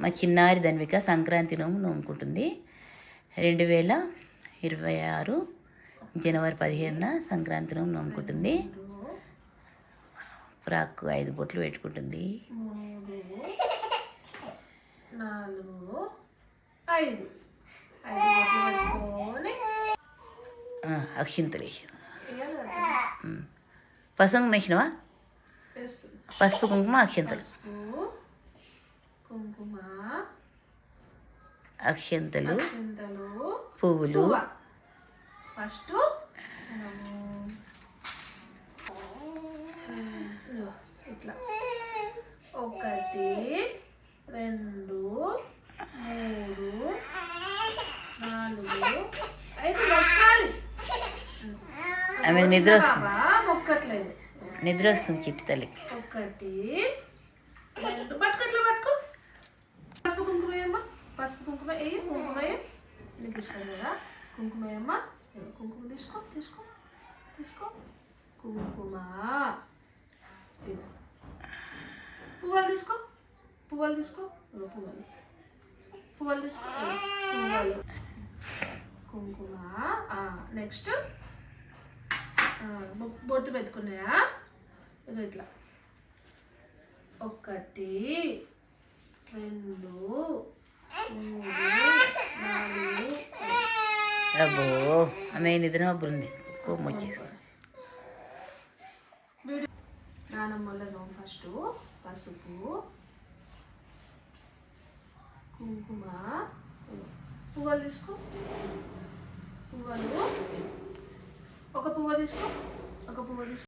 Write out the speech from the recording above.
మా చిన్నారి ధన్విక సంక్రాంతి నోము నోముకుంటుంది. 2026 జనవరి 15న సంక్రాంతి నోము నోముకుంటుంది. ఫ్రాక్ 5 బొట్లు పెట్టుకుంటుంది. 3, 4, 5 బొట్లు పెట్టుకొని అక్షింతలు వేసి పసుపు వేసినవా? పసుపు కుంకుమ అక్షింతలు, కుంకుమ అక్షింతలు, పువ్వులు. ఫస్ట్ ఇట్లా 1, 2, 3, 4, 5 మొక్కాలి. ఆమె నిద్ర వస్తుంది, మొక్కట్లేదు, నిద్ర వస్తుంది చిట్టి తల్లికి. 1, 2 పట్టుకట్లా పట్టుకో. పసుపు కుంకుమ వేయమ్మా, పసుపు కుంకుమ వేయి, కుంకుమ వేయి. నీకు ఇష్టం కదా కుంకుమ వేయమ్మా. కుంకుమ తీసుకో తీసుకో తీసుకో. కుంకుమ పువ్వులు తీసుకో, పువ్వులు తీసుకో, పువ్వులు పువ్వులు తీసుకో, పువ్వులు. కుంకుమ. నెక్స్ట్ బొట్టు పెట్టుకున్నాయా? ఇట్లా 1, 2, 3, 4. అబ్బో ఆమె నిద్ర మబ్బులుంది, కోపం వచ్చేస్తుంది. నానమ్మల నోము ఫస్ట్ పసుపు కుంకుమ పువ్వులు తీసుకో, పువ్వులు. ఒక పువ్వు తీసుకో, ఒక పువ్వు తీసుకో.